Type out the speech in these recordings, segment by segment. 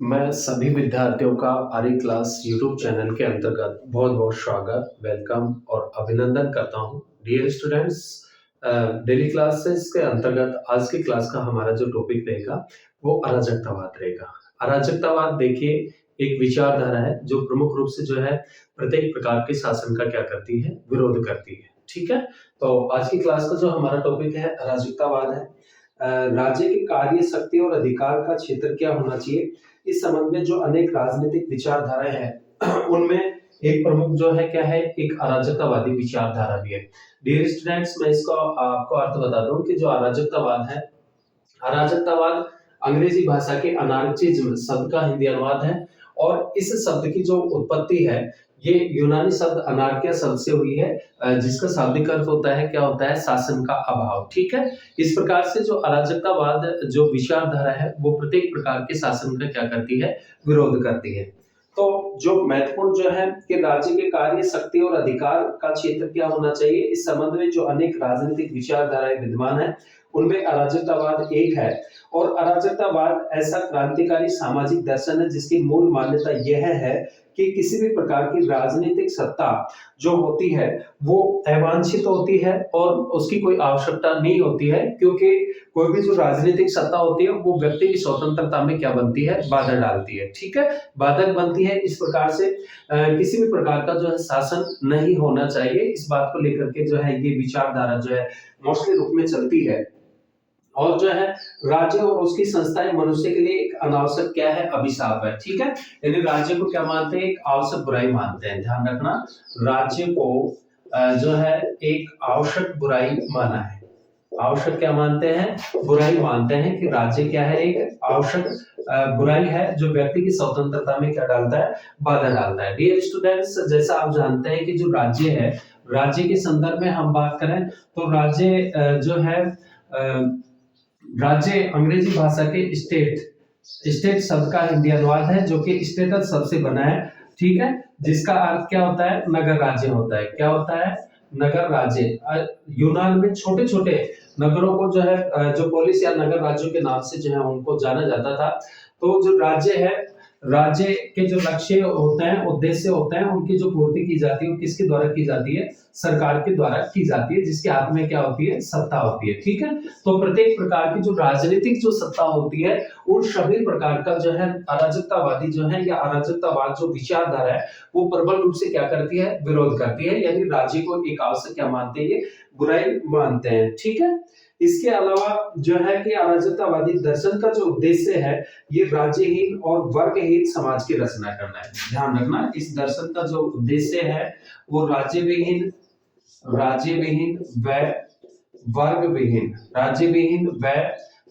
मैं सभी विद्यार्थियों का आर्य क्लास यूट्यूब चैनल के अंतर्गत बहुत-बहुत स्वागत, वेलकम और अभिनंदन करता हूँ। डियर स्टूडेंट्स, डेली क्लासेस के अंतर्गत आज की क्लास का हमारा जो टॉपिक रहेगा वो अराजकतावाद रहेगा। अराजकतावाद देखिए एक विचारधारा है जो प्रमुख रूप से जो है प्रत्येक प्रकार के शासन का क्या करती है, विरोध करती है। ठीक है? तो आज की क्लास का जो हमारा टॉपिक है अराजकतावाद है। राज्य के कार्य, शक्ति और अधिकार का क्षेत्र क्या होना चाहिए, इस संबंध में जो अनेक राजनीतिक विचारधाराएं हैं उनमें एक प्रमुख जो है क्या है, एक अराजकतावादी विचारधारा भी है। डियर स्टूडेंट्स, मैं इसको आपको अर्थ बता दूं कि जो अराजकतावाद है, अराजकतावाद अंग्रेजी भाषा के अनार्चिज्म शब्द का हिंदी अनुवाद है और इस शब्द की जो उत्पत्ति है ये यूनानी शब्द अनार्किया शब्द से हुई है, जिसका शाब्दिक अर्थ होता है क्या होता है, शासन का अभाव। ठीक है? इस प्रकार से जो अराजकतावाद जो विचारधारा है वो प्रत्येक प्रकार के शासन का क्या करती है, विरोध करती है। तो जो महत्वपूर्ण जो है कि राज्य के कार्य, शक्ति और अधिकार का क्षेत्र क्या होना चाहिए, इस संबंध में जो अनेक राजनीतिक विचारधाराएं विद्यमान है उनमें अराजकतावाद एक है। और अराजकतावाद ऐसा क्रांतिकारी सामाजिक दर्शन है जिसकी मूल मान्यता यह है कि किसी भी प्रकार की राजनीतिक सत्ता जो होती है वो अवांछित होती है और उसकी कोई आवश्यकता नहीं होती है, क्योंकि कोई भी जो राजनीतिक सत्ता होती है वो व्यक्ति की स्वतंत्रता में क्या बनती है, बाधा डालती है। ठीक है? बाधक बनती है। इस प्रकार से किसी भी प्रकार का जो है शासन नहीं होना चाहिए। इस बात को लेकर के जो है ये विचारधारा जो है मोस्टली रूप में चलती है। और जो है राज्य और उसकी संस्थाएं मनुष्य के लिए एक अनावश्यक क्या है, अभिशाप है। ठीक है? यानी राज्य को क्या मानते हैं, एक आवश्यक बुराई मानते हैं। ध्यान रखना, राज्य को जो है एक आवश्यक बुराई माना है। आवश्यक क्या मानते हैं, बुराई मानते हैं कि राज्य क्या है, एक आवश्यक बुराई है जो व्यक्ति की स्वतंत्रता में क्या डालता है, बाधा डालता है। डियर स्टूडेंट्स, जैसा आप जानते हैं कि जो राज्य है, राज्य के संदर्भ में हम बात करें तो राज्य जो है राज्य अंग्रेजी भाषा के स्टेट शब्द का हिंदी अनुवाद है जो कि स्टेटस शब्द से बना है। ठीक है? जिसका अर्थ क्या होता है, नगर राज्य होता है। क्या होता है, नगर राज्य। यूनान में छोटे छोटे नगरों को जो है जो पोलिस या नगर राज्यों के नाम से जो है उनको जाना जाता था। तो जो राज्य है, राज्य के जो लक्ष्य होते हैं, उद्देश्य होते हैं, उनकी जो पूर्ति की जाती है वो किसके द्वारा की जाती है, सरकार के द्वारा की जाती है, जिसके हाथ में क्या होती है, सत्ता होती है। ठीक है? तो प्रत्येक प्रकार की जो राजनीतिक जो सत्ता होती है उन सभी प्रकार का जो है अराजकतावादी जो है या अराजकतावाद जो विचारधारा है वो प्रबल रूप से क्या करती है, विरोध करती है। यानी राज्य को एक आवश्यक क्या मानते हैं, ये बुराई मानते हैं। ठीक है? इसके अलावा जो है कि अराजकतावादी दर्शन का जो उद्देश्य है ये राज्यहीन और वर्गहीन समाज की रचना करना है। ध्यान रखना, इस दर्शन का जो उद्देश्य है वो राज्यविहीन व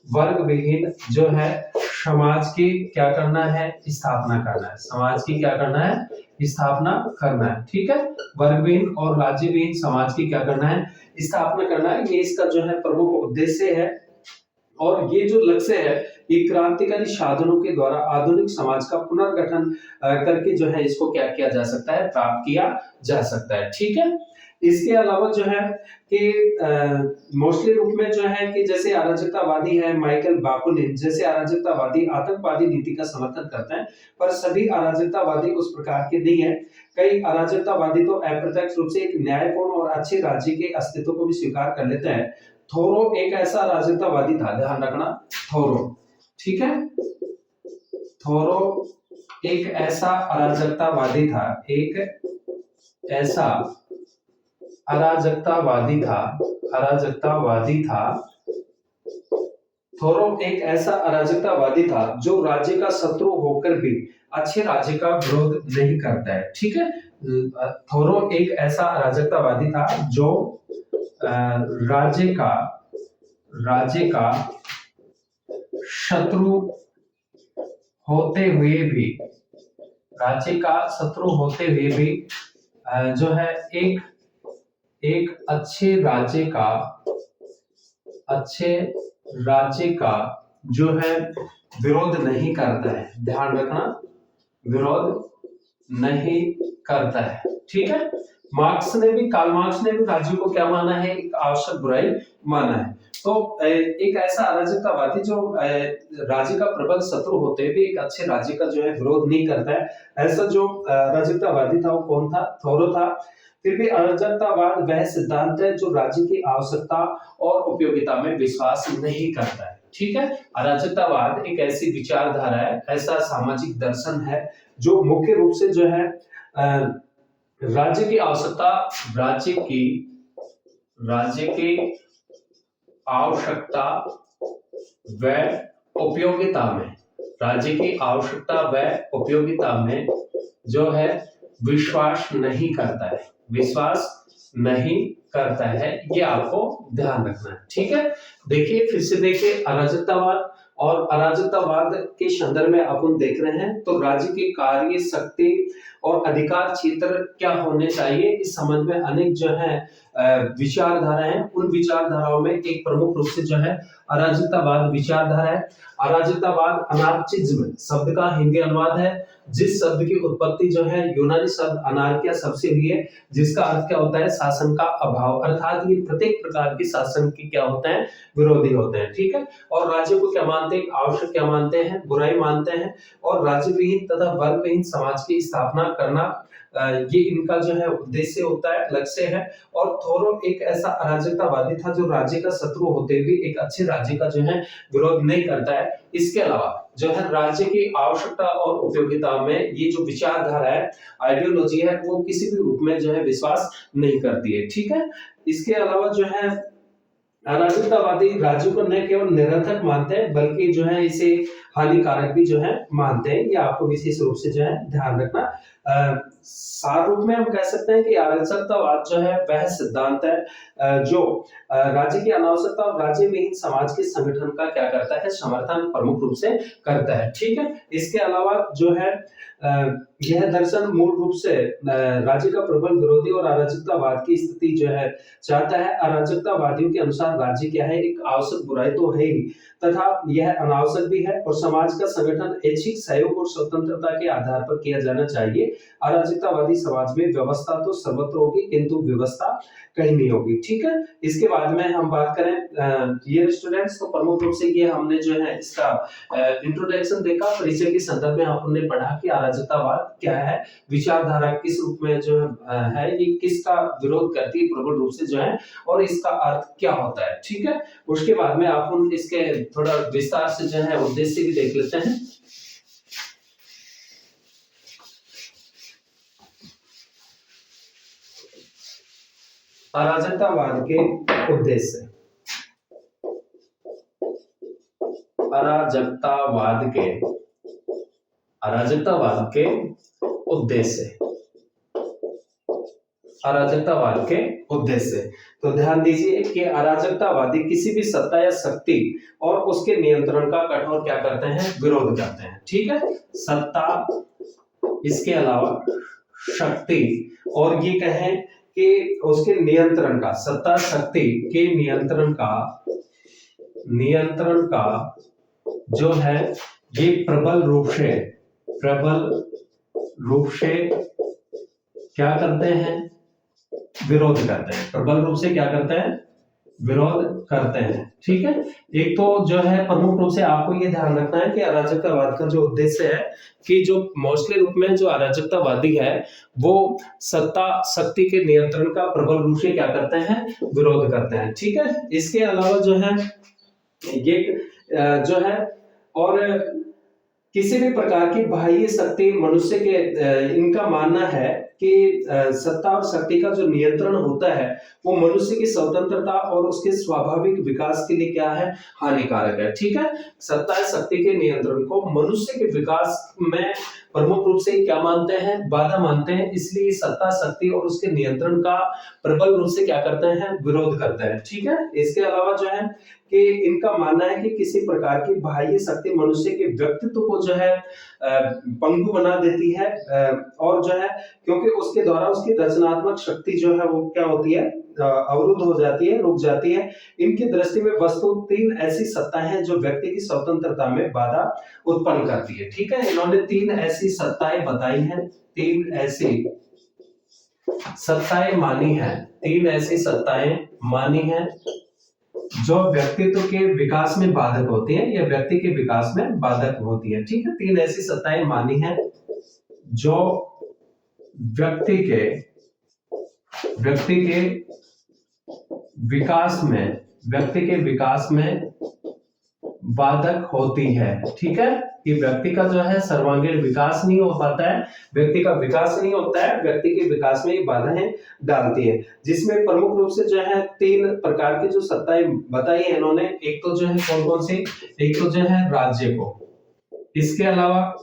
वर्ग विहीन जो है समाज की क्या करना है, स्थापना करना है। समाज की क्या करना है, स्थापना करना है। ठीक है? वर्गविहीन और राज्यविहीन समाज की क्या करना है, स्थापना करना है। ये इसका जो है प्रमुख उद्देश्य है। और ये जो लक्ष्य है ये क्रांतिकारी साधनों के द्वारा आधुनिक समाज का पुनर्गठन करके जो है इसको क्या किया जा सकता है, प्राप्त किया जा सकता है। ठीक है? इसके अलावा जो है कि मोस्टली रूप में जो है कि जैसे अराजकतावादी है माइकल बाकुनिन जैसे अराजकतावादी आतंकवादी नीति का समर्थन करते हैं, पर सभी अराजकतावादी उस प्रकार के नहीं है। कई अराजकतावादी तो अप्रत्यक्ष रूप से एक न्यायपूर्ण और अच्छे राज्य के अस्तित्व को भी स्वीकार कर लेते हैं। थोरो एक ऐसा अराजकतावादी था। ध्यान रखना, थोरो। ठीक है? थोरो एक ऐसा अराजकतावादी था, एक ऐसा अराजकतावादी था। थोरो एक ऐसा अराजकतावादी था जो राज्य का शत्रु होकर भी अच्छे राज्य का विरोध नहीं करता है। ठीक है? थोरो एक ऐसा अराजकतावादी था जो राज्य का शत्रु होते हुए भी जो है एक अच्छे राज्य का जो है विरोध नहीं करता है। ध्यान रखना, विरोध नहीं करता है। ठीक है? कार्ल मार्क्स ने भी राज्य को क्या माना है, एक आवश्यक बुराई माना है। तो एक ऐसा अराजकतावादी जो राज्य का प्रबल शत्रु होते हुए एक अच्छे राज्य का जो है विरोध नहीं करता है, ऐसा जो अराजकतावादी था वो कौन था? थोरो था। फिर भी अराजकतावाद वह सिद्धांत है जो राज्य की आवश्यकता और उपयोगिता में विश्वास नहीं करता है। ठीक है, अराजकतावाद एक ऐसी विचारधारा है, ऐसा सामाजिक दर्शन है जो मुख्य रूप से जो है राज्य की आवश्यकता, राज्य की आवश्यकता व उपयोगिता में, राज्य की आवश्यकता व उपयोगिता में जो है विश्वास नहीं करता है, विश्वास नहीं करता है, ये आपको ध्यान रखना है। ठीक है, देखिए फिर से देखिए, अराजकतावाद और अराजकतावाद के संदर्भ में अपन देख रहे हैं तो राज्य की कार्य शक्ति और अधिकार क्षेत्र क्या होने चाहिए, इस संबंध में अनेक जो है विचारधारा है। उन विचारधाराओं में एक प्रमुख रूप से जो है अराजकतावाद विचारधारा है। अराजकतावाद अनार्चिज्म शब्द का हिंदी अनुवाद है, जिस शब्द की उत्पत्ति जो है यूनानी शब्द अनार्किया शब्द से हुई है, जिसका अर्थ क्या होता है? शासन का अभाव, अर्थात ये प्रत्येक प्रकार के शासन के क्या होते हैं? विरोधी होते हैं। ठीक है, और राज्य को क्या मानते हैं? आवश्यक क्या मानते हैं? बुराई मानते हैं, और राज्य विहीन तथा वर्ग विहीन समाज की स्थापना करना ये इनका जो है उद्देश्य होता है, लक्ष्य है। और थोरो एक ऐसा अराजकतावादी था जो राज्य का शत्रु होते हुए एक अच्छे राज्य का जो है विरोध नहीं करता है। इसके अलावा जो है राज्य की आवश्यकता और उपयोगिता में ये जो विचारधारा है, आइडियोलॉजी है, वो किसी भी रूप में जो है विश्वास नहीं करती है। ठीक है, इसके अलावा जो है अराजकतावादी राज्य को न केवल निरर्थक मानते हैं बल्कि जो है इसे हानिकारक भी जो है मानते हैं। ये आपको विशेष रूप से जो है ध्यान रखना। सार रूप में हम कह सकते हैं कि अराजकतावाद जो है वह सिद्धांत है जो राज्य की अनावश्यकता और राज्य में ही समाज के संगठन का क्या करता है? समर्थन प्रमुख रूप से करता है। ठीक है, इसके अलावा जो है यह दर्शन मूल रूप से राज्य का प्रबल विरोधी और अराजकतावाद की स्थिति जो है चाहता है। अराजकतावादियों के अनुसार राज्य क्या है? एक आवश्यक बुराई तो है ही, तथा यह अनावश्यक भी है, और समाज का संगठन ऐच्छिक सहयोग और स्वतंत्रता के आधार पर किया जाना चाहिए। अराजकतावादी समाज में व्यवस्था तो सर्वत्र होगी किंतु व्यवस्था कहीं नहीं होगी। ठीक है, इसके बाद में हम बात करें ये स्टूडेंट्स, तो प्रमुख रूप से ये हमने जो है इसका इंट्रोडक्शन देखा, परिचय के संदर्भ में आपने पढ़ा कि अराजकतावाद क्या है, विचारधारा किस रूप में जो है ये किसका विरोध करती है प्रबल रूप से जो है, और इसका अर्थ क्या होता है। ठीक है, उसके बाद में आप इसके थोड़ा विस्तार से जो है उद्देश्य भी देख लेते हैं। अराजकतावाद के उद्देश्य, अराजकतावाद के उद्देश्य, अराजकतावाद के उद्देश्य। तो ध्यान दीजिए कि अराजकतावादी किसी भी सत्ता या शक्ति और उसके नियंत्रण का कठोर क्या करते हैं? विरोध करते हैं। ठीक है, सत्ता, इसके अलावा शक्ति, और ये कहें कि उसके नियंत्रण का, सत्ता शक्ति के नियंत्रण का जो है ये प्रबल रूप से क्या करते हैं? विरोध करते हैं। प्रबल रूप से क्या करते हैं? विरोध करते हैं। ठीक है, एक तो जो है प्रमुख रूप से आपको ये ध्यान रखना है कि अराजकतावाद का जो उद्देश्य है कि जो मोस्टली रूप में जो अराजकतावादी है वो सत्ता शक्ति के नियंत्रण का प्रबल रूप से क्या करते हैं? विरोध करते हैं। ठीक है, इसके अलावा जो है ये जो है और किसी भी प्रकार की बाह्य शक्ति मनुष्य के इनका मानना है कि सत्ता और शक्ति का जो नियंत्रण होता है वो मनुष्य की स्वतंत्रता और उसके स्वाभाविक विकास के लिए क्या है? हानिकारक है। ठीक है, सत्ता या शक्ति के नियंत्रण को मनुष्य के विकास में प्रमुख रूप से क्या मानते हैं? बाधा मानते हैं। इसलिए सत्ता शक्ति और उसके नियंत्रण का प्रबल रूप से क्या करते हैं? विरोध करते हैं। ठीक है, इसके अलावा जो है कि इनका मानना है कि किसी प्रकार की बाह्य शक्ति मनुष्य के व्यक्तित्व को जो है पंगु बना देती है, और जो है क्योंकि उसके द्वारा उसकी रचनात्मक शक्ति जो है वो क्या होती है? अवरुद्ध हो जाती है, रुक जाती है। इनकी दृष्टि में वस्तु तीन ऐसी सत्ताएं हैं जो व्यक्ति की स्वतंत्रता में बाधा उत्पन्न करती है। ठीक है, इन्होंने तीन ऐसी सत्ताएं बताई हैं, तीन ऐसी सत्ताएं मानी है, तीन ऐसी सत्ताएं मानी है जो व्यक्तित्व के विकास में बाधक होती है या व्यक्ति के विकास में बाधक होती है। ठीक है, तीन ऐसी सत्ताएं मानी हैं जो व्यक्ति के विकास में बाधक होती है। ठीक है, कि व्यक्ति का जो है सर्वांगीण विकास नहीं हो पाता है, व्यक्ति का विकास नहीं होता है, व्यक्ति के विकास में ये बाधाएं डालती है। जिसमें प्रमुख रूप से जो है तीन प्रकार की जो सत्ताएं बताई है इन्होंने, एक तो जो है कौन कौन सी, एक तो जो है राज्य को, इसके अलावा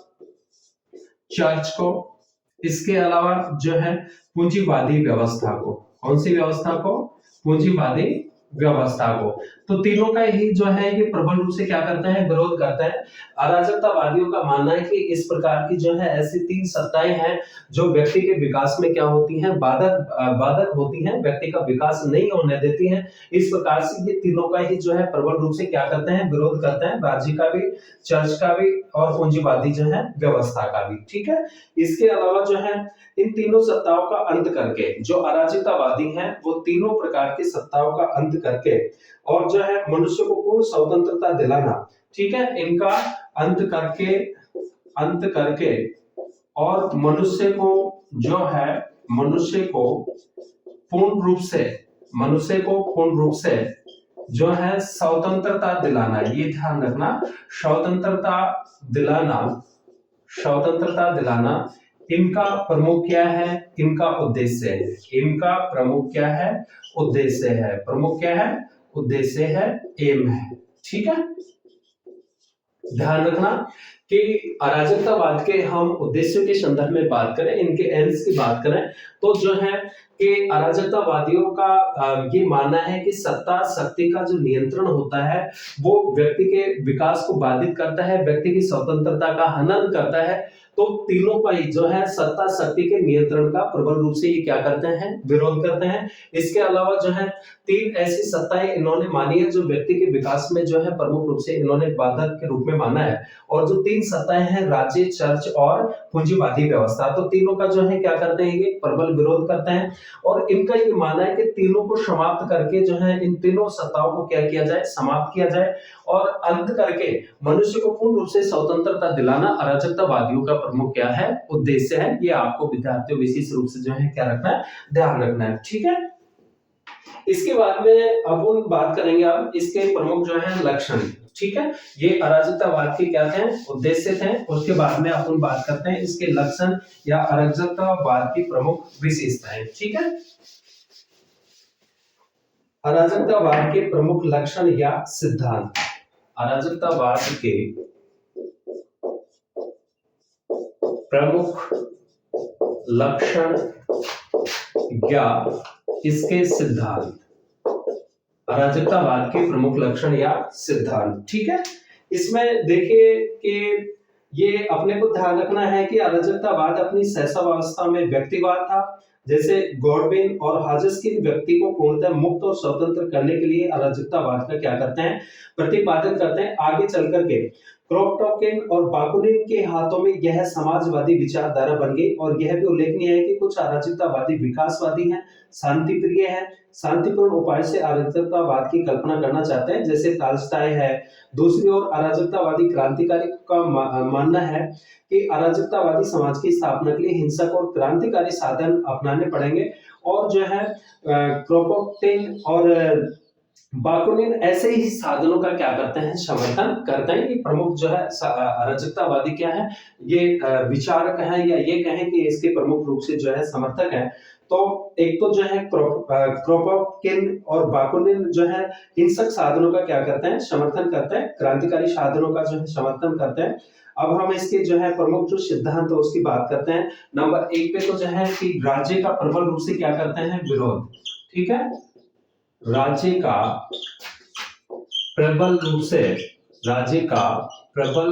चर्च को, इसके अलावा जो है पूंजीवादी व्यवस्था को। कौन सी व्यवस्था को? पूंजीवादी व्यवस्था को। तो तीनों का ही जो है ये प्रबल रूप से क्या करते हैं? विरोध करते हैं। अराजकतावादियों का मानना है कि इस प्रकार की जो है ऐसी तीन सत्ताएं हैं जो व्यक्ति के विकास में क्या होती हैं? बाधक होती हैं, व्यक्ति का विकास नहीं होने देती हैं। इस प्रकार से ये तीनों का ही जो है प्रबल रूप से क्या करते हैं? विरोध करते हैं, राज्य का भी, चर्च का भी और पूंजीवादी जो है व्यवस्था का भी। ठीक है, इसके अलावा जो है इन तीनों सत्ताओं का अंत करके जो अराजकतावादी हैं वो तीनों प्रकार की सत्ताओं का अंत करके और जो है मनुष्य को पूर्ण स्वतंत्रता दिलाना, ठीक है, इनका अंत करके और मनुष्य को पूर्ण रूप से जो है स्वतंत्रता दिलाना। ये ध्यान रखना, स्वतंत्रता दिलाना इनका प्रमुख क्या है? इनका उद्देश्य है। इनका प्रमुख क्या है? उद्देश्य है। प्रमुख क्या है? उद्देश्य है, एम है। ठीक है, ध्यान रखना कि अराजकतावाद के हम उद्देश्यों के संदर्भ में बात करें, इनके एम्स की बात करें तो जो है कि अराजकतावादियों का ये मानना है कि सत्ता शक्ति का जो नियंत्रण होता है वो व्यक्ति के विकास को बाधित करता है, व्यक्ति की स्वतंत्रता का हनन करता है। तो तीनों का ही जो है सत्ता शक्ति के नियंत्रण का प्रबल रूप से ये क्या करते हैं? विरोध करते हैं। इसके अलावा जो है तीन ऐसी सत्ताएं इन्होंने मानी है जो व्यक्ति के विकास में जो है प्रमुख रूप से इन्होंने बाधक के रूप में माना है। और जो तीन सत्ताएं हैं, राज्य, चर्च और पूंजीवादी व्यवस्था, तो तीनों का जो है क्या करते हैं? ये प्रबल विरोध करते हैं और इनका ये मानना है कि तीनों को समाप्त करके जो है इन तीनों सत्ताओं को क्या किया जाए? समाप्त किया जाए और अंत करके मनुष्य को पूर्ण रूप से स्वतंत्रता दिलाना अराजकतावादियों का प्रमुख क्या है? उद्देश्य है। ये आपको विद्यार्थियों विशेष रूप से जो है क्या रखना है? ध्यान रखना है। ठीक है, इसके बाद में अब हम बात करेंगे अब इसके प्रमुख जो है लक्षण। ठीक है, ये अराजकतावाद के क्या थे? उद्देश्य थे। उसके बाद में अपन बात करते हैं इसके लक्षण या अराजकतावाद की प्रमुख विशेषताएं। ठीक है, अराजकतावाद के प्रमुख लक्षण या सिद्धांत। अराजकतावाद के प्रमुख लक्षण या इसके सिद्धांत। अराजकतावाद के प्रमुख लक्षण या सिद्धांत। ठीक है, इसमें देखिए कि ये अपने को ध्यान रखना है कि अराजकतावाद अपनी सहसावस्था में व्यक्तिवाद था। जैसे गॉडविन और हाजस्किन व्यक्ति को पूर्णतः मुक्त और स्वतंत्र करने के लिए अराजकतावाद का क्या करते हैं? प्रतिपादन करते हैं। आगे चल करके क्रोपटॉकिन और बाकुनिन के हाथों में यह समाजवादी विचारधारा बन गई और यह भी उल्लेखनीय है कि कुछ अराजकतावादी विकासवादी हैं, शांति प्रिय हैं, शांतिपूर्ण उपाय से अराजकतावाद की कल्पना करना चाहते हैं, जैसे टॉल्स्टॉय है। दूसरी ओर अराजकतावादी क्रांतिकारी का मानना है कि अराजकतावादी समाज की स्थापना के लिए हिंसक और क्रांतिकारी साधन अपनाने पड़ेंगे और जो है क्रोपोटिन और बाकुनिन ऐसे ही साधनों का क्या करते हैं? समर्थन करते हैं। ये प्रमुख जो है अराजकतावादी क्या है? ये विचारक है या ये कहें कि इसके प्रमुख रूप से जो है समर्थक है। तो एक तो जो है क्रोपोटकिन और बाकुनिन जो है हिंसक साधनों का क्या करते हैं? समर्थन करते हैं, क्रांतिकारी साधनों का जो है समर्थन करते हैं। अब हम इसके जो है प्रमुख जो सिद्धांत है उसकी बात करते हैं। नंबर 1 पे तो जो है कि राज्य का प्रबल रूप से क्या करते हैं? विरोध। ठीक है, राज्य का प्रबल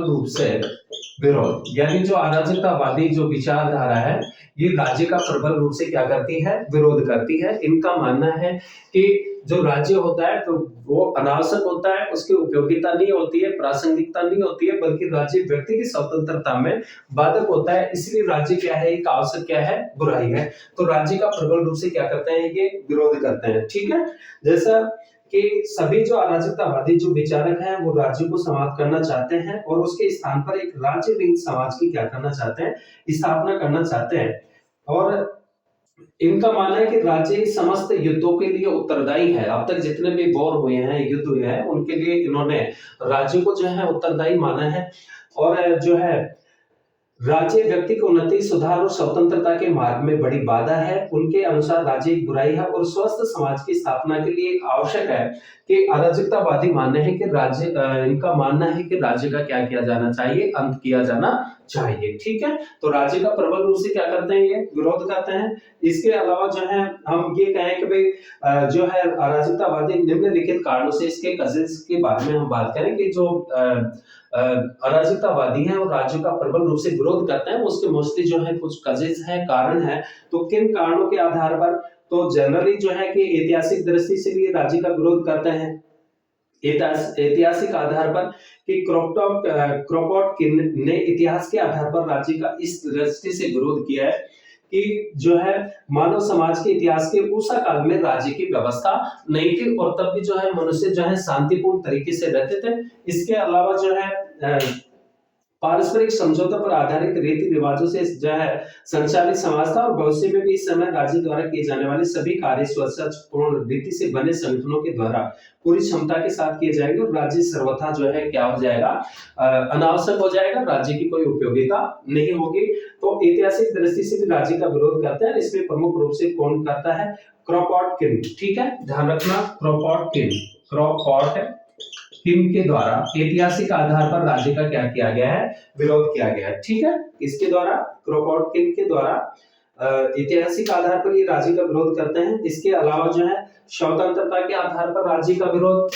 रूप से विरोध, यानी जो अराजकतावादी जो विचारधारा है ये राज्य का प्रबल रूप से क्या करती है? विरोध करती है। इनका मानना है कि जो राज्य होता है तो वो अनावश्यक होता है, उसकी उपयोगिता नहीं होती है, प्रासंगिकता नहीं होती है, बल्कि राज्य व्यक्ति की स्वतंत्रता में बाधक होता है। इसलिए राज्य क्या है? एक आवश्यक क्या है? बुराई है। तो राज्य का प्रबल रूप से क्या करते हैं? ये विरोध करते हैं। ठीक है, जैसा कि सभी जो अराजकतावादी जो विचारक हैं वो राज्य को समाप्त करना चाहते हैं और उसके स्थान पर एक राज्य रहित समाज की क्या करना चाहते हैं, स्थापना करना चाहते हैं। और इनका मानना है कि राज्य समस्त युद्धों के लिए उत्तरदायी है। अब तक जितने भी वॉर हुए हैं, युद्ध हुए हैं, उनके लिए इन्होंने राज्य को जो है उत्तरदायी माना है। और जो है राज्य व्यक्ति की उन्नति, सुधार और स्वतंत्रता के मार्ग में बड़ी बाधा है। उनके अनुसार राज्य एक बुराई है और स्वस्थ समाज की स्थापना के लिए आवश्यक है कि अराजकतावादी मानने हैं कि राज्य इनका मानना है कि राज्य का क्या किया जाना चाहिए, अंत किया जाना चाहिए। ठीक है, तो राज्य का प्रबल रूप से क्या करते हैं, ये विरोध करते हैं। इसके अलावा जो है हम ये कहें कि भाई जो है अराजकतावादी निम्नलिखित कारणों से, इसके कजेस के बारे में हम बात करें कि जो अराजकतावादी हैं और राज्य का प्रबल रूप से विरोध करते हैं, उसके मोस्टली जो है कुछ कजेस हैं, कारण है। तो किन कारणों के आधार पर, तो जनरली जो है कि ऐतिहासिक दृष्टि से भी राज्य का विरोध करते हैं। ऐतिहासिक आधार पर कि क्रोपोटकिन ने इतिहास के आधार पर राज्य का इस दृष्टि से विरोध किया है कि जो है मानव समाज के इतिहास के उस काल में राज्य की व्यवस्था नहीं थी और तब भी जो है मनुष्य जो है शांतिपूर्ण तरीके से रहते थे। इसके अलावा जो है पारस्परिक समझौतों पर आधारित रीति रिवाजों से जो है संचालित समाज था और भविष्य में भी इस समय राज्य द्वारा किए जाने वाले सभी कार्य स्वच्छपूर्ण रीति से बने संगठनों के द्वारा पूरी क्षमता के साथ किए जाएंगे और राज्य सर्वथा जो है क्या हो जाएगा, अनावश्यक हो जाएगा, राज्य की कोई उपयोगिता नहीं होगी। तो ऐतिहासिक दृष्टि से भी राज्य का विरोध करते हैं। इसमें प्रमुख रूप से कौन करता है, क्रोपोटकिन। ठीक है, ध्यान रखना, क्रोपोटकिन के द्वारा ऐतिहासिक आधार पर राज्य का क्या किया गया है, विरोध किया गया है। ठीक है, इसके द्वारा, क्रोपोटकिन के द्वारा ऐतिहासिक आधार पर ये राज्य का विरोध करते हैं। इसके अलावा जो है स्वतंत्रता के आधार पर राज्य का विरोध,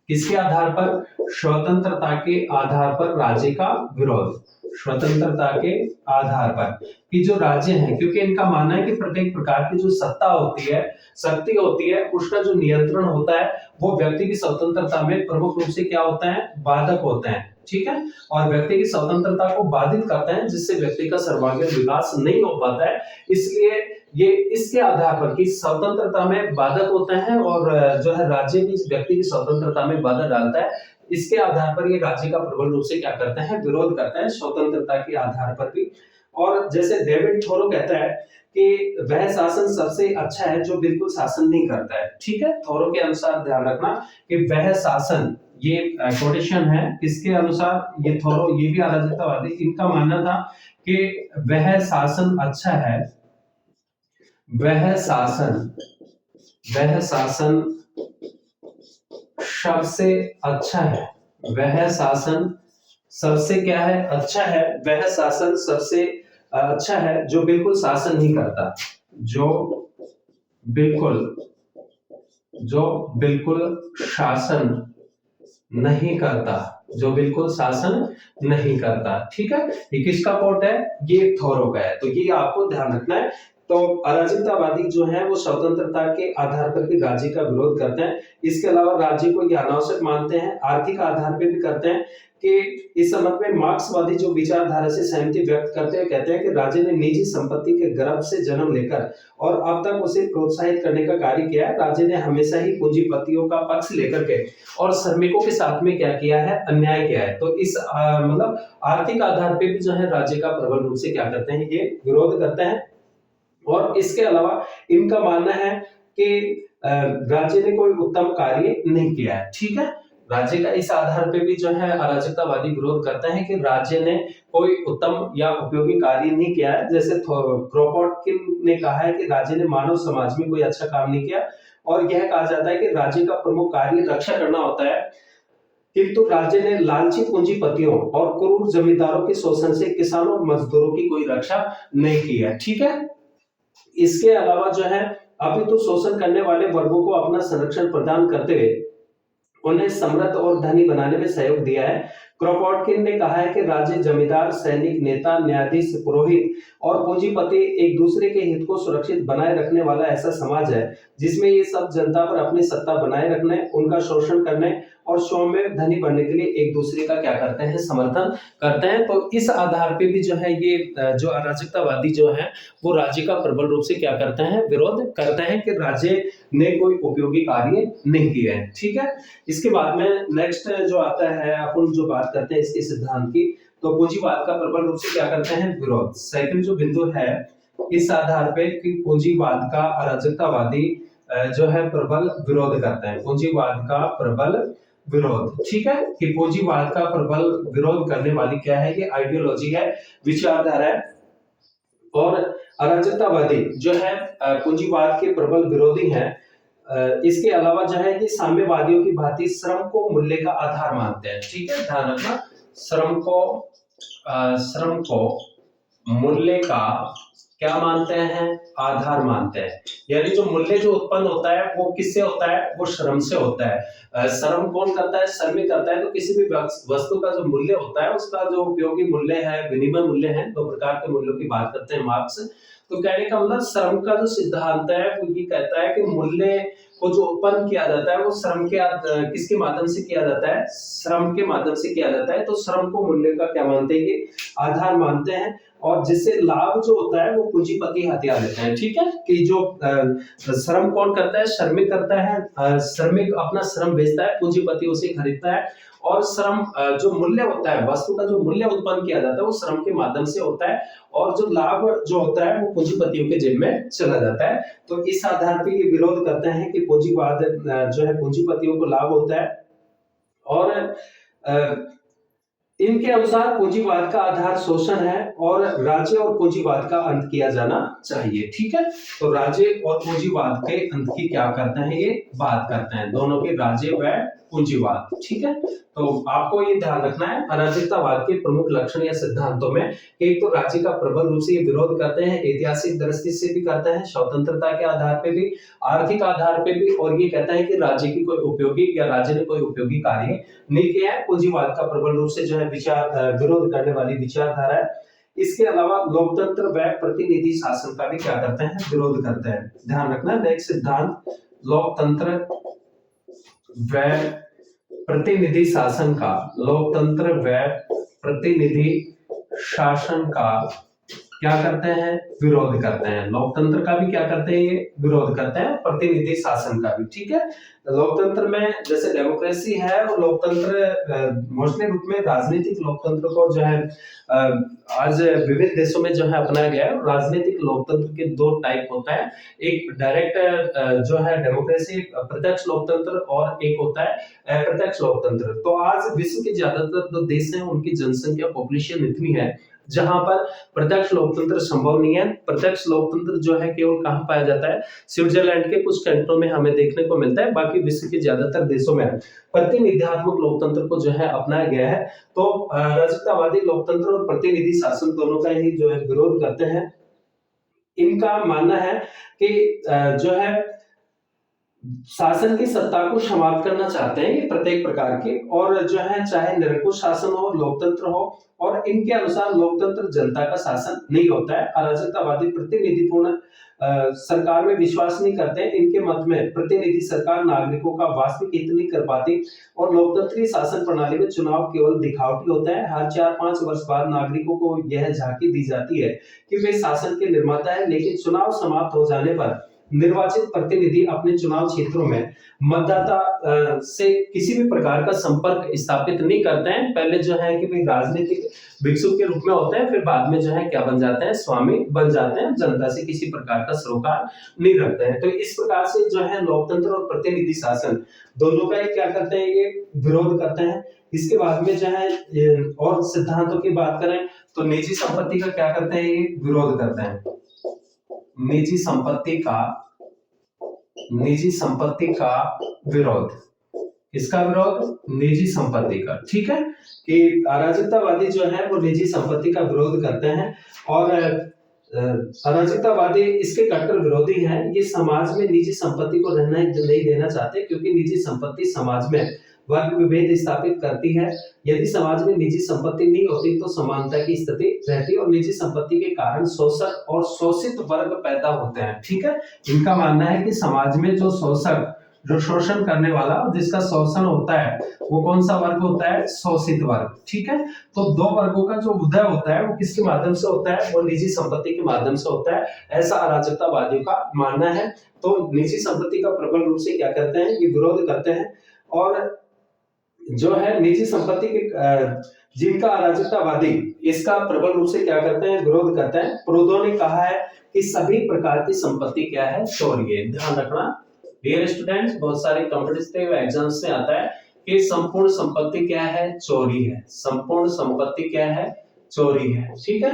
किसके आधार पर, स्वतंत्रता के आधार पर राज्य का विरोध, स्वतंत्रता के आधार पर कि जो राज्य है, क्योंकि इनका मानना है कि प्रत्येक प्रकार की जो सत्ता होती है, शक्ति होती है, उसका जो नियंत्रण होता है वो व्यक्ति की स्वतंत्रता में प्रमुख रूप से क्या होता है, बाधक होते हैं। ठीक है, और व्यक्ति की स्वतंत्रता को बाधित करते हैं, जिससे व्यक्ति का सर्वांगीण विकास नहीं हो पाता है। इसलिए ये इसके आधार पर कि स्वतंत्रता में बाधक होते हैं और जो है राज्य भी व्यक्ति की स्वतंत्रता में बाधा डालता है, इसके आधार पर ये राज्य का प्रबल रूप से क्या करते हैं, विरोध करते हैं, स्वतंत्रता के आधार पर भी। और जैसे डेविड थोरो कहता है कि वह शासन सबसे अच्छा है जो बिल्कुल शासन नहीं करता है। ठीक है, थोरो के अनुसार ध्यान रखना कि वह शासन, ये कोटेशन है, किसके अनुसार, ये थोरो, ये भी अराजकतावादी, इनका मानना था कि वह शासन अच्छा है, वह शासन सबसे अच्छा है, वह शासन सबसे क्या है, अच्छा है, वह शासन सबसे अच्छा है जो बिल्कुल शासन नहीं करता, जो बिल्कुल शासन नहीं करता, जो बिल्कुल शासन नहीं करता। ठीक है, ये किसका कोट है, ये थोरो का है, तो ये आपको ध्यान रखना है। तो अराजकतावादी जो है वो स्वतंत्रता के आधार पर भी राज्य का विरोध करते हैं। इसके अलावा राज्य को ये अनावश्यक मानते हैं, आर्थिक आधार पर भी करते हैं कि इस संबंध में मार्क्सवादी जो विचारधारा से सहमति व्यक्त करते हैं, कहते हैं कि राज्य ने निजी संपत्ति के गर्भ से जन्म लेकर और अब तक उसे प्रोत्साहित करने का कार्य किया है। राज्य ने हमेशा ही पूंजीपतियों का पक्ष लेकर के और श्रमिकों के साथ में क्या किया है, अन्याय किया है। तो इस मतलब आर्थिक आधार पे भी जो है राज्य का प्रबल रूप से क्या करते हैं, ये विरोध करते हैं। और इसके अलावा इनका मानना है कि राज्य ने कोई उत्तम कार्य नहीं किया है। ठीक है, राज्य का इस आधार पे भी जो है अराजकतावादी विरोध करते हैं कि राज्य ने कोई उत्तम या उपयोगी कार्य नहीं किया है। जैसे क्रोपोटकिन ने कहा है कि राज्य ने मानव समाज में कोई अच्छा काम नहीं किया और यह कहा जाता है कि राज्य का प्रमुख कार्य रक्षा करना होता है, किंतु राज्य ने लालची पूंजीपतियों और क्रूर जमींदारों के शोषण से किसानों और मजदूरों की कोई रक्षा नहीं की है। ठीक है, इसके अलावा जो है अभी तो शोषण करने वाले वर्गों को अपना संरक्षण प्रदान करते हुए उन्हें समृद्ध और धनी बनाने में सहयोग दिया है। क्रोपोटकिन ने कहा है कि राज्य जमींदार, सैनिक, नेता, न्यायाधीश, पुरोहित और पूंजीपति एक दूसरे के हित को सुरक्षित बनाए रखने वाला ऐसा समाज है जिसमें ये सब जनता पर अपनी सत्ता बनाए रखने, उनका शोषण करने और स्वयं में धनी बनने के लिए एक दूसरे का क्या करते हैं, समर्थन करते हैं। तो इस आधार पे भी जो है ये जो अराजकतावादी जो है वो राज्य का प्रबल रूप से क्या करते हैं, विरोध करते हैं कि राज्य ने कोई उपयोगी कार्य नहीं किए हैं। ठीक है, इसके बाद में नेक्स्ट जो आता है, अपन जो बात करते हैं इसके सिद्धांत की, तो पूंजीवाद का प्रबल रूप से क्या करते हैं, विरोध। सेकंड जो बिंदु है इस आधार पे कि पूंजीवाद का अराजकतावादी जो है प्रबल विरोध करते हैं, पूंजीवाद का प्रबल विरोध। ठीक है, कि पूंजीवाद का प्रबल विरोध करने वाली क्या है, ये आइडियोलॉजी है, विचारधारा है। और अराजकतावादी जो है पूंजीवाद के प्रबल विरोधी हैं। इसके अलावा जो है कि साम्यवादियों की भांति श्रम को मूल्य का आधार मानते हैं। ठीक है, ध्यान रखना, श्रम को मूल्य का क्या मानते हैं, आधार मानते हैं। यानी जो मूल्य जो उत्पन्न होता है वो किससे होता है, वो श्रम से होता है। श्रम कौन करता है, श्रमिक करता है। तो किसी भी वस्तु का जो मूल्य होता है उसका जो उपयोगी मूल्य है, विनिमय मूल्य है, दो प्रकार के मूल्यों की बात करते हैं मार्क्स। तो कहने का मतलब श्रम का जो सिद्धांत है वो ये कहता है कि मूल्य को जो उत्पन्न किया जाता है वो श्रम के किसके माध्यम से किया जाता है, श्रम के माध्यम से किया जाता है। तो श्रम को मूल्य का क्या मानते हैं, ये आधार मानते हैं। और जिससे लाभ जो होता है वो पूंजीपति हथिया लेते हैं। ठीक है, कि जो श्रम कौन करता है, श्रमिक करता है। श्रमिक अपना श्रम बेचता है, पूंजीपति उसे खरीदता है। और श्रम जो मूल्य होता है, वस्तु का जो मूल्य उत्पन्न किया जाता है वो श्रम के माध्यम से होता है। और जो लाभ जो होता है वो पूंजीपतियों के जेब में चला जाता है। तो इस आधार पर ये विरोध करते हैं कि पूंजीवाद जो है पूंजीपतियों को लाभ होता है। और इनके अनुसार पूंजीवाद का आधार शोषण है और राज्य और पूंजीवाद का अंत किया जाना चाहिए। ठीक है, तो राज्य और पूंजीवाद के अंत की क्या करते हैं, ये बात करते हैं, दोनों के राज्य व पूंजीवाद। ठीक है, तो आपको ये ध्यान रखना है अराजकतावाद के प्रमुख लक्षण या सिद्धांतों में, एक तो राज्य का प्रबल रूप से ये विरोध करते हैं, ऐतिहासिक दृष्टि से भी करते हैं, स्वतंत्रता के आधार पे भी, आर्थिक आधार पे भी। और ये कहता है कि राज्य की कोई उपयोगी या राज्य ने कोई उपयोगी कार्य नहीं किया है। पूंजीवाद का प्रबल रूप से जो है विरोध करने वाली विचारधारा है। इसके अलावा लोकतंत्र व प्रतिनिधि शासन का भी क्या करते हैं, विरोध करते हैं। ध्यान रखना, नेक्स्ट सिद्धांत लोकतंत्र व प्रतिनिधि शासन का, लोकतंत्र व प्रतिनिधि शासन का क्या करते हैं, विरोध करते हैं। लोकतंत्र का भी क्या करते हैं, ये विरोध करते हैं, प्रतिनिधि शासन का भी। ठीक है, लोकतंत्र में जैसे डेमोक्रेसी है और लोकतंत्र मोस्टली रूप में राजनीतिक लोकतंत्र को जो है आज विभिन्न देशों में जो है अपनाया गया है। राजनीतिक लोकतंत्र के दो टाइप होता है, एक डायरेक्ट जो है डेमोक्रेसी प्रत्यक्ष लोकतंत्र, और एक होता है अप्रत्यक्ष लोकतंत्र। तो आज विश्व के ज्यादातर जो देश हैं उनकी जनसंख्या पॉपुलेशन इतनी है जहां पर प्रत्यक्ष लोकतंत्र संभव नहीं है। प्रत्यक्ष लोकतंत्र जो है केवल कहां पाया जाता है, स्विट्जरलैंड के कुछ कैंटों में हमें देखने को मिलता है, बाकी विश्व के ज्यादातर देशों में प्रतिनिधित्वक लोकतंत्र को जो है अपनाया गया है। तो राजकतावादी लोकतंत्र और प्रतिनिधि शासन दोनों का ही जो है विरोध करते हैं। इनका मानना है कि जो है शासन की सत्ता को समाप्त करना चाहते हैं ये प्रत्येक प्रकार के, और जो है चाहे निरंकुश शासन हो, लोकतंत्र हो। और इनके अनुसार लोकतंत्र जनता का शासन नहीं होता है। अराजकतावादी प्रतिनिधिपूर्ण सरकार में विश्वास नहीं करते। इनके मत में प्रतिनिधि सरकार नागरिकों का वास्तविक हित नहीं कर पाती, और लोकतंत्रीय शासन प्रणाली में चुनाव केवल दिखावटी होता है। हर 4-5 वर्ष बाद नागरिकों को यह झांकी दी जाती है कि वे शासन के निर्माता है, लेकिन चुनाव समाप्त हो जाने पर निर्वाचित प्रतिनिधि अपने चुनाव क्षेत्रों में मतदाता से किसी भी प्रकार का संपर्क स्थापित नहीं करते हैं। पहले जो है कि भाई राजनीतिक भिक्षुक के रूप में होते हैं, फिर बाद में जो है क्या बन जाते हैं, स्वामी बन जाते हैं, जनता से किसी प्रकार का सरोकार नहीं रखते हैं। तो इस प्रकार से जो है लोकतंत्र और प्रतिनिधि शासन दोनों का क्या करते हैं, ये विरोध करते हैं। इसके बाद में जो है और सिद्धांतों की बात करें तो निजी संपत्ति का क्या करते हैं, ये विरोध करते हैं। निजी संपत्ति का विरोध, इसका विरोध निजी संपत्ति का। ठीक है, कि अराजकतावादी जो है वो निजी संपत्ति का विरोध करते हैं, और अराजकतावादी इसके कट्टर विरोधी हैं। ये समाज में निजी संपत्ति को रहना नहीं देना चाहते, क्योंकि निजी संपत्ति समाज में वर्ग विभेद स्थापित करती है। यदि समाज में निजी संपत्ति नहीं होती तो समानता की स्थिति रहती, और निजी संपत्ति के कारण शोषक और शोषित वर्ग पैदा होते हैं। ठीक है, इनका मानना है कि समाज में जो शोषक जो शोषण करने वाला और जिसका शोषण होता है वो कौन सा वर्ग होता है? शोषित वर्ग। ठीक है, तो दो वर्गों का जो उदय होता है वो किसके माध्यम से होता है? वो निजी संपत्ति के माध्यम से होता है, ऐसा अराजकतावादियों का मानना है। तो निजी संपत्ति का प्रबल रूप से क्या करते हैं? ये विरोध करते हैं। और जो है निजी संपत्ति के जिनका अराजकतावादी इसका प्रबल रूप से क्या करते हैं? विरोध करते हैं। प्रूदो ने कहा है कि सभी प्रकार की संपत्ति क्या है? चोरी है। ध्यान रखना डियर स्टूडेंट्स, बहुत सारे कॉम्पिटिटिव एग्जाम्स में आता है कि संपूर्ण संपत्ति क्या है? चोरी है। संपूर्ण संपत्ति क्या है? चोरी है। ठीक है,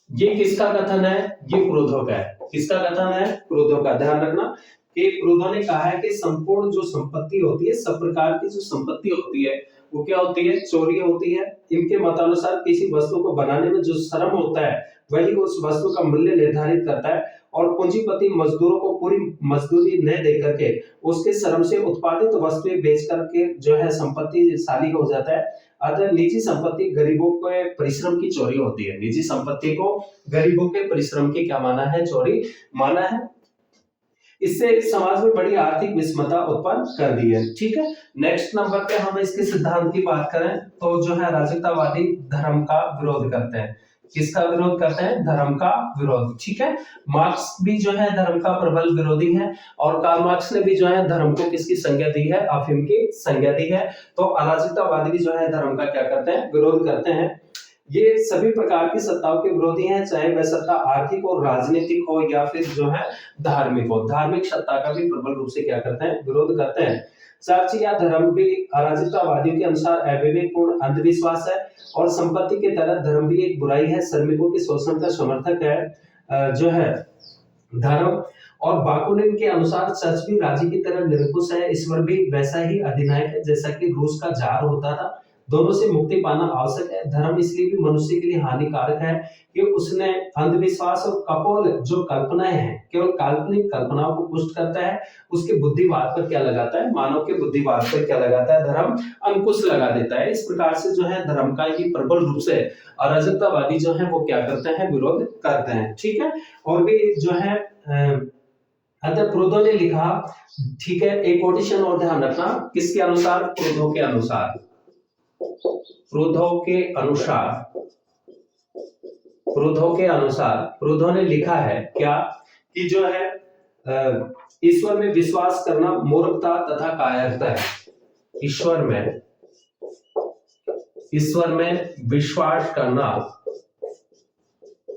ये किसका कथन है? ये प्रूदो का है। किसका कथन है? प्रूदो का। ध्यान रखना कि प्रूदो ने कहा है कि संपूर्ण जो संपत्ति होती है, सब प्रकार की जो संपत्ति होती है वो क्या होती है? चोरी होती है। इनके मतानुसार किसी वस्तु को बनाने में जो श्रम होता है वही उस वस्तु का मूल्य निर्धारित करता है, और पूंजीपति मजदूरों को पूरी मजदूरी न दे करके उसके श्रम से उत्पादित वस्तुएं बेच करके जो है संपत्तिशाली हो जाता है। अतः निजी संपत्ति गरीबों के परिश्रम की चोरी होती है। निजी संपत्ति को गरीबों के परिश्रम की क्या माना है? चोरी माना है। इससे समाज में बड़ी आर्थिक विषमता उत्पन्न कर दी है। ठीक है, नेक्स्ट नंबर पे हम इसके सिद्धांत की बात करें तो जो है अराजकतावादी धर्म का विरोध करते हैं। किसका विरोध करते हैं? धर्म का विरोध। ठीक है, मार्क्स भी जो है धर्म का प्रबल विरोधी है, और कार्ल मार्क्स ने भी जो है धर्म को किसकी संज्ञा दी है? अफीम की संज्ञा दी है। तो अराजकतावादी भी जो है धर्म का क्या करते हैं? विरोध करते हैं। ये सभी प्रकार की सत्ताओं के विरोधी हैं, चाहे वह सत्ता आर्थिक और राजनीतिक हो या फिर जो है धार्मिक हो। धार्मिक सत्ता का भी प्रबल रूप से क्या करते हैं? विरोध करते हैं। चर्च या धर्म भी अराजकतावादियों के अनुसार अविवेकपूर्ण अंधविश्वास है, और संपत्ति के तरह धर्म भी एक बुराई है, श्रमिकों के शोषण का समर्थक है जो है धर्म। और बाकुनिन के अनुसार चर्च भी राजी की तरह निरंकुश है, ईश्वर भी वैसा ही अधिनायक है जैसा कि रूस का जार होता था। दोनों से मुक्ति पाना आवश्यक है। धर्म इसलिए भी मनुष्य के लिए हानिकारक है कि उसने अंधविश्वास और कपोल जो कल्पनाएं हैं, केवल काल्पनिक कल्पनाओं को पुष्ट करता है। उसके बुद्धिवाद पर क्या लगाता है? मानव के बुद्धिवाद पर क्या लगाता है? धर्म अंकुश लगा देता है। इस प्रकार से जो है धर्म का ही प्रबल रूप से अराजकतावादी जो है वो क्या करते हैं? विरोध करते हैं। ठीक है, और भी जो है अतः प्रूदो ने लिखा। ठीक है, एक कोटेशन और ध्यान रखना, किसके अनुसार? प्रूदो के अनुसार। प्रूदो के अनुसार, प्रूदो के अनुसार प्रूदो ने लिखा है क्या? कि जो है ईश्वर में विश्वास करना मूर्खता तथा कायरता है। ईश्वर में विश्वास करना,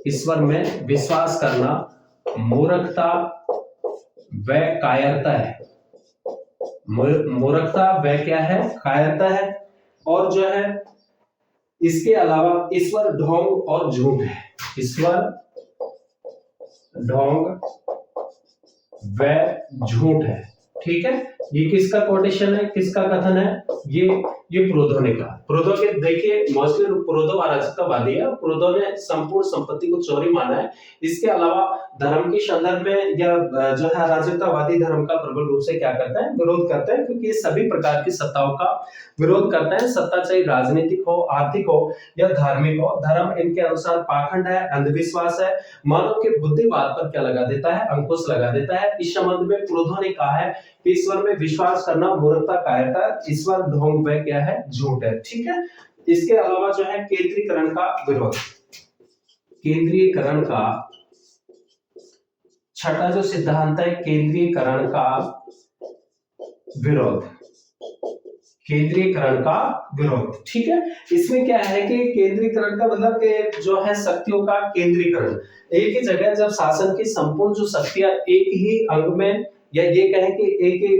ईश्वर में विश्वास करना मूर्खता व कायरता है। मूर्खता व क्या है? कायरता है। और जो है इसके अलावा ईश्वर ढोंग और झूठ है। ईश्वर ढोंग व झूठ है। ठीक है, ये किसका कोटेशन है? किसका कथन है? ये प्रूदो ने कहा। प्रूदो के देखिए मोस्टली प्रूदो अराजकतावादी है। प्रूदो ने संपूर्ण संपत्ति को चोरी माना है। इसके अलावा धर्म के संदर्भ में या जो है अराजकतावादी धर्म का प्रबल रूप से क्या करता है? विरोध करता है, क्योंकि ये सभी प्रकार की सत्ताओं का विरोध करता है। सत्ता चाहे राजनीतिक हो, आर्थिक हो या धार्मिक हो। धर्म इनके अनुसार पाखंड है, अंधविश्वास है, मानव के बुद्धिवाद पर क्या लगा देता है? अंकुश लगा देता है। इस संबंध में प्रूदो ने कहा है कि ईश्वर में विश्वास करना मूर्खता, कायरता, ईश्वर ढोंग व क्या है? झूठ है। ठीक है, इसके अलावा जो है केंद्रीकरण का विरोध। केंद्रीकरण का छठा जो सिद्धांत है, केंद्रीकरण का विरोध। केंद्रीकरण का विरोध। ठीक है, इसमें क्या है कि केंद्रीकरण का मतलब कि जो है शक्तियों का केंद्रीकरण। एक ही जगह जब शासन की संपूर्ण जो शक्तियां एक ही अंग में, या ये कहें कि एक ही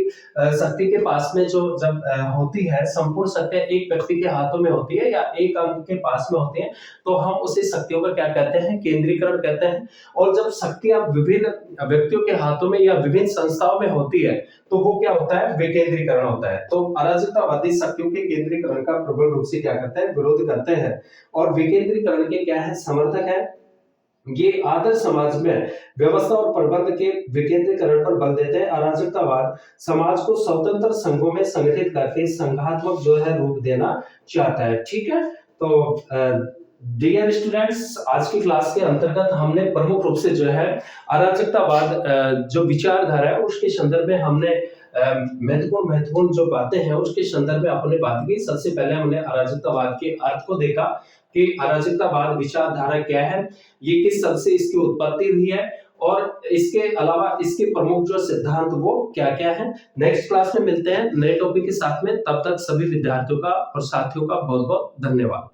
शक्ति के पास में जो जब होती है, संपूर्ण शक्तियां एक व्यक्ति के हाथों में होती है या एक अंग के पास में होती है, तो हम उसी शक्तियों को क्या कहते हैं? केंद्रीकरण कहते हैं। और जब शक्तियां विभिन्न व्यक्तियों के हाथों में या विभिन्न संस्थाओं में होती है तो वो क्या होता है? विकेंद्रीकरण होता है। तो अराजकतावादी शक्तियों के केंद्रीकरण का प्रबल रूप से क्या करते हैं? विरोध करते हैं। और विकेंद्रीकरण के क्या है? समर्थक है। ये आदर्श समाज में व्यवस्था और प्रबंध के विकेंद्रीकरण पर बल देते हैं। अराजकतावाद समाज को स्वतंत्र संघों में संगठित करके संघात्मक जो है रूप देना चाहता है। ठीक है, तो डियर स्टूडेंट्स, आज की क्लास के अंतर्गत हमने प्रमुख रूप से जो है अराजकतावाद जो विचारधारा है उसके संदर्भ में हमने महत्वपूर्ण महत्वपूर्ण जो बातें हैं उसके संदर्भ में अपने बात की। सबसे पहले हमने अराजकतावाद के अर्थ को देखा कि अराजकतावाद विचारधारा क्या है, ये किस शब्द से इसकी उत्पत्ति हुई है और इसके अलावा इसके प्रमुख जो सिद्धांत वो क्या-क्या हैं। नेक्स्ट क्लास में मिलते हैं नए टॉपिक के साथ में, तब तक सभी विद्यार्थियों का और साथियों का बहुत-बहुत धन्यवाद।